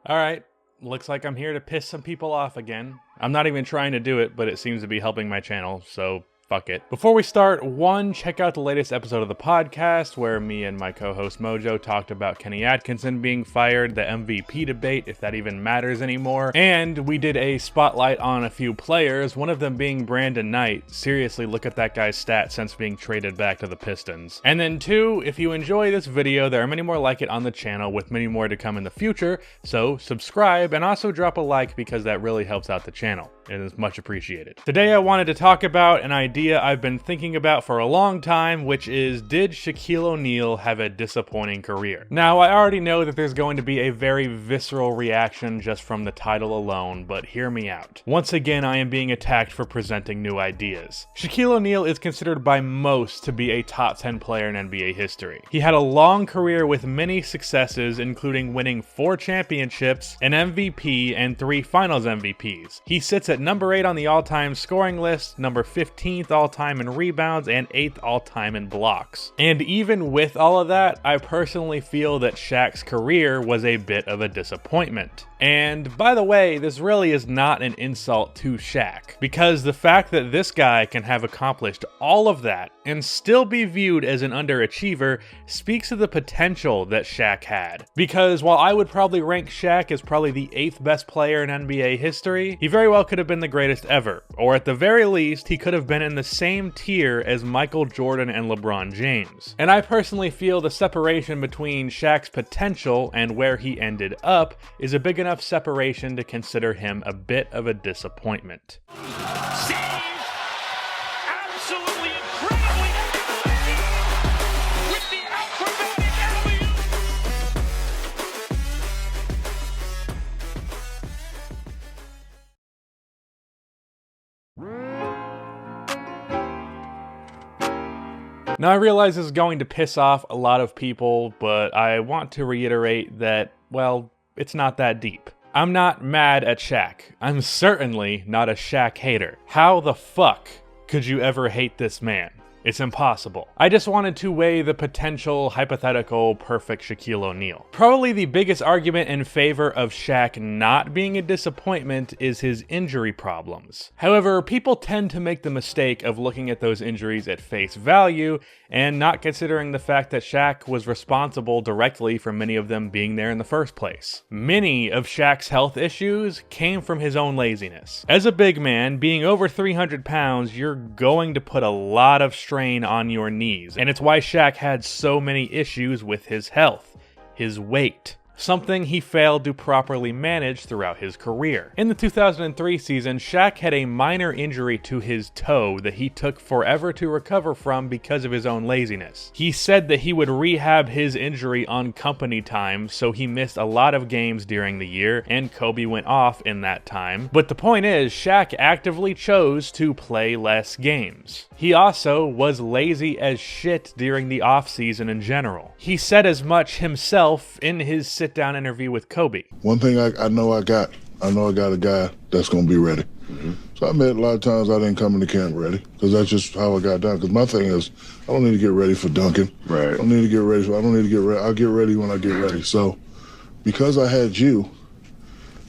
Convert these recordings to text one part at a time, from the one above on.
Alright, looks like I'm here to piss some people off again. I'm not even trying to do it, but it seems to be helping my channel, so fuck it. Before we start, check out the latest episode of the podcast where me and my co-host Mojo talked about Kenny Atkinson being fired, the MVP debate, if that even matters anymore, and we did a spotlight on a few players, one of them being Brandon Knight. Seriously, look at that guy's stats since being traded back to the Pistons. And then 2, if you enjoy this video, there are many more like it on the channel with many more to come in the future, so subscribe and also drop a like because that really helps out the channel. It is much appreciated. Today I wanted to talk about an idea I've been thinking about for a long time, which is, did Shaquille O'Neal have a disappointing career? Now, I already know that there's going to be a very visceral reaction just from the title alone, but hear me out. Once again, I am being attacked for presenting new ideas. Shaquille O'Neal is considered by most to be a top 10 player in NBA history. He had a long career with many successes, including winning 4 championships, an MVP, and 3 finals MVPs. He sits at number 8 on the all-time scoring list, number 15th all-time in rebounds, and 8th all-time in blocks. And even with all of that, I personally feel that Shaq's career was a bit of a disappointment. And by the way, this really is not an insult to Shaq, because the fact that this guy can have accomplished all of that and still be viewed as an underachiever speaks to the potential that Shaq had. Because while I would probably rank Shaq as probably the 8th best player in NBA history, he very well could have been the greatest ever, or at the very least, he could have been in the same tier as Michael Jordan and LeBron James. And I personally feel the separation between Shaq's potential and where he ended up is a big enough separation to consider him a bit of a disappointment. Now, I realize this is going to piss off a lot of people, but I want to reiterate that, well, it's not that deep. I'm not mad at Shaq. I'm certainly not a Shaq hater. How the fuck could you ever hate this man? It's impossible. I just wanted to weigh the potential, hypothetical, perfect Shaquille O'Neal. Probably the biggest argument in favor of Shaq not being a disappointment is his injury problems. However, people tend to make the mistake of looking at those injuries at face value and not considering the fact that Shaq was responsible directly for many of them being there in the first place. Many of Shaq's health issues came from his own laziness. As a big man, being over 300 pounds, you're going to put a lot of strain on your knees, and it's why Shaq had so many issues with his health, his weight. Something he failed to properly manage throughout his career. In the 2003 season, Shaq had a minor injury to his toe that he took forever to recover from because of his own laziness. He said that he would rehab his injury on company time, so he missed a lot of games during the year, and Kobe went off in that time. But the point is, Shaq actively chose to play less games. He also was lazy as shit during the offseason in general. He said as much himself in his sit-down interview with Kobe. One thing I know I got a guy that's going to be ready. Mm-hmm. So I admit a lot of times I didn't come into camp ready because that's just how I got down. Because my thing is, I don't need to get ready for dunking. Right. I don't need to get ready. I'll get ready when I get ready. So because I had you,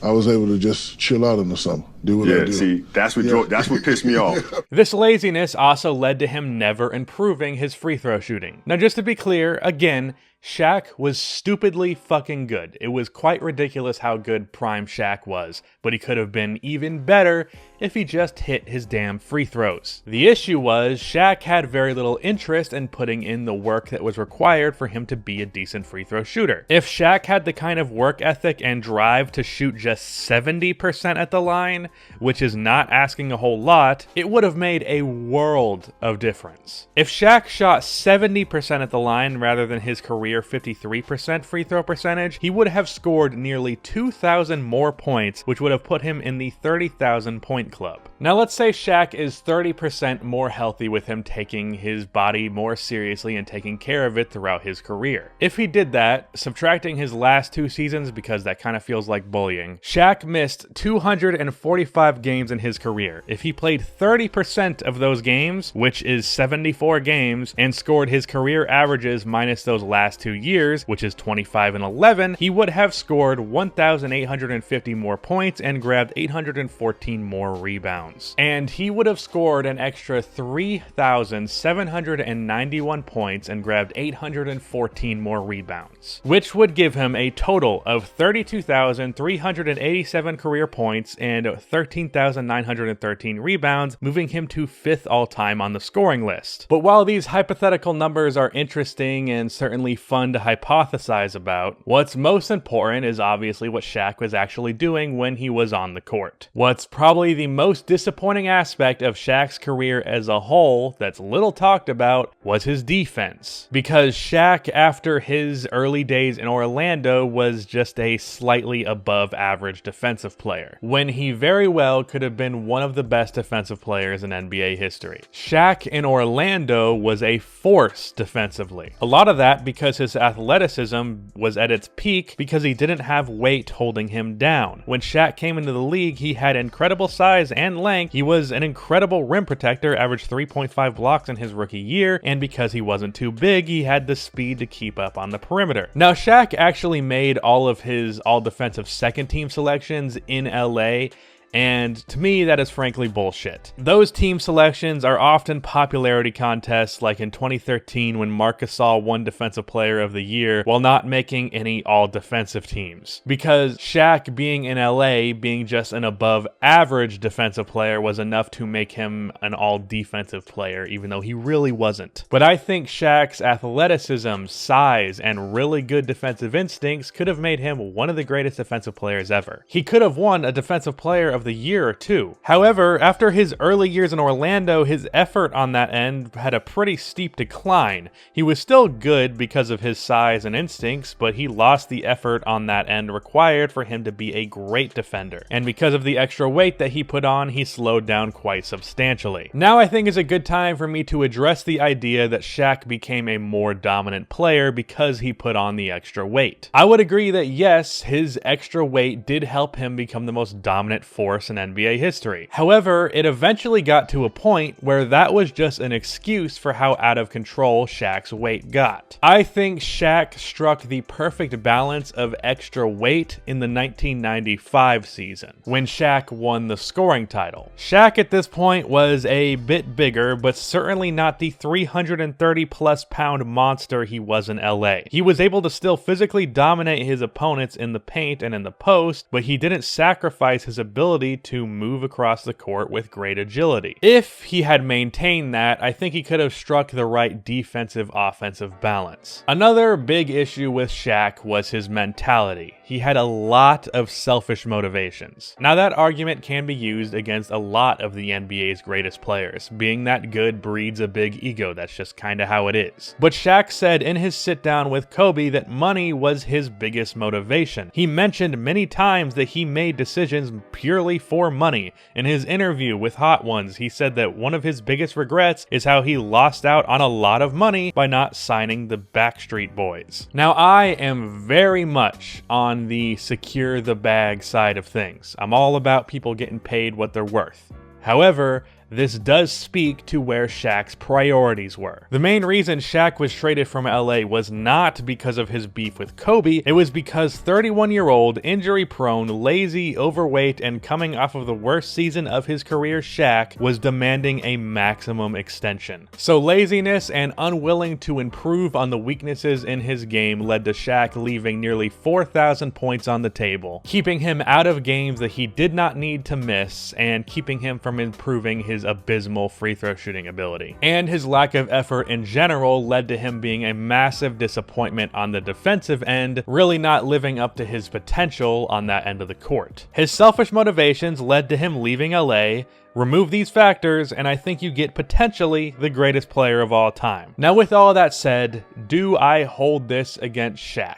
I was able to just chill out in the summer, do what I do. See, that's what pissed me off. This laziness also led to him never improving his free throw shooting. Now, just to be clear, again, Shaq was stupidly fucking good. It was quite ridiculous how good prime Shaq was, but he could have been even better if he just hit his damn free throws. The issue was Shaq had very little interest in putting in the work that was required for him to be a decent free throw shooter. If Shaq had the kind of work ethic and drive to shoot just 70% at the line, which is not asking a whole lot, it would have made a world of difference. If Shaq shot 70% at the line rather than his career 53% free throw percentage, he would have scored nearly 2,000 more points, which would have put him in the 30,000 point club. Now let's say Shaq is 30% more healthy with him taking his body more seriously and taking care of it throughout his career. If he did that, subtracting his last 2 seasons because that kind of feels like bullying, Shaq missed 245 145 games in his career. If he played 30% of those games, which is 74 games, and scored his career averages minus those last 2 years, which is 25 and 11, he would have scored 1,850 more points and grabbed 814 more rebounds. And he would have scored an extra 3,791 points and grabbed 814 more rebounds, which would give him a total of 32,387 career points and 13,913 rebounds, moving him to 5th all-time on the scoring list. But while these hypothetical numbers are interesting and certainly fun to hypothesize about, what's most important is obviously what Shaq was actually doing when he was on the court. What's probably the most disappointing aspect of Shaq's career as a whole that's little talked about was his defense. Because Shaq, after his early days in Orlando, was just a slightly above average defensive player, when he very well could have been one of the best defensive players in NBA history. Shaq in Orlando was a force defensively. A lot of that because his athleticism was at its peak because he didn't have weight holding him down. When Shaq came into the league, he had incredible size and length. He was an incredible rim protector, averaged 3.5 blocks in his rookie year, and because he wasn't too big, he had the speed to keep up on the perimeter. Now, Shaq actually made all of his all-defensive second team selections in LA, and to me, that is frankly bullshit. Those team selections are often popularity contests, like in 2013 when Marc Gasol won Defensive Player of the Year while not making any all-defensive teams. Because Shaq being in LA, being just an above-average defensive player was enough to make him an all-defensive player, even though he really wasn't. But I think Shaq's athleticism, size, and really good defensive instincts could have made him one of the greatest defensive players ever. He could have won a Defensive Player of the Year or two. However, after his early years in Orlando, his effort on that end had a pretty steep decline. He was still good because of his size and instincts, but he lost the effort on that end required for him to be a great defender. And because of the extra weight that he put on, he slowed down quite substantially. Now I think is a good time for me to address the idea that Shaq became a more dominant player because he put on the extra weight. I would agree that yes, his extra weight did help him become the most dominant force in NBA history. However, it eventually got to a point where that was just an excuse for how out of control Shaq's weight got. I think Shaq struck the perfect balance of extra weight in the 1995 season, when Shaq won the scoring title. Shaq at this point was a bit bigger, but certainly not the 330 plus pound monster he was in LA. He was able to still physically dominate his opponents in the paint and in the post, but he didn't sacrifice his ability to move across the court with great agility. If he had maintained that, I think he could have struck the right defensive-offensive balance. Another big issue with Shaq was his mentality. He had a lot of selfish motivations. Now that argument can be used against a lot of the NBA's greatest players. Being that good breeds a big ego, that's just kinda how it is. But Shaq said in his sit-down with Kobe that money was his biggest motivation. He mentioned many times that he made decisions purely for money. In his interview with Hot Ones, he said that one of his biggest regrets is how he lost out on a lot of money by not signing the Backstreet Boys. Now, I am very much on the secure the bag side of things. I'm all about people getting paid what they're worth. However, this does speak to where Shaq's priorities were. The main reason Shaq was traded from LA was not because of his beef with Kobe, it was because 31-year-old, injury-prone, lazy, overweight, and coming off of the worst season of his career Shaq was demanding a maximum extension. So laziness and unwilling to improve on the weaknesses in his game led to Shaq leaving nearly 4,000 points on the table, keeping him out of games that he did not need to miss, and keeping him from improving his abysmal free throw shooting ability. And his lack of effort in general led to him being a massive disappointment on the defensive end, really not living up to his potential on that end of the court. His selfish motivations led to him leaving LA. Remove these factors, and I think you get potentially the greatest player of all time. Now, with all that said, do I hold this against Shaq?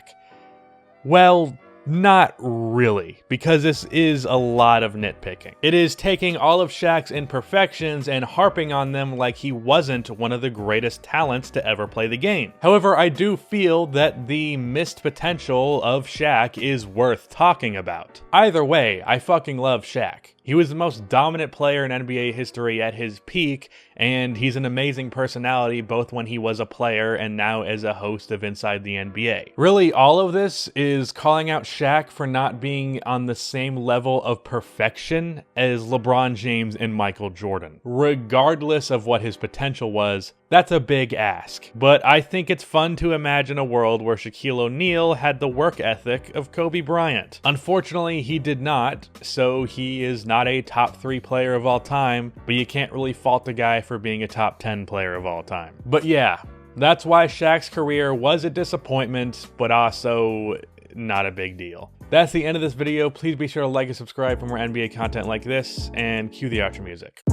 Well, not really, because this is a lot of nitpicking. It is taking all of Shaq's imperfections and harping on them like he wasn't one of the greatest talents to ever play the game. However, I do feel that the missed potential of Shaq is worth talking about. Either way, I fucking love Shaq. He was the most dominant player in NBA history at his peak, and he's an amazing personality both when he was a player and now as a host of Inside the NBA. Really, all of this is calling out Shaq for not being on the same level of perfection as LeBron James and Michael Jordan. Regardless of what his potential was, that's a big ask. But I think it's fun to imagine a world where Shaquille O'Neal had the work ethic of Kobe Bryant. Unfortunately, he did not, so he is not a top 3 player of all time, but you can't really fault the guy for being a top 10 player of all time. But yeah, that's why Shaq's career was a disappointment, but also not a big deal. That's the end of this video. Please be sure to like and subscribe for more NBA content like this, and cue the outro music.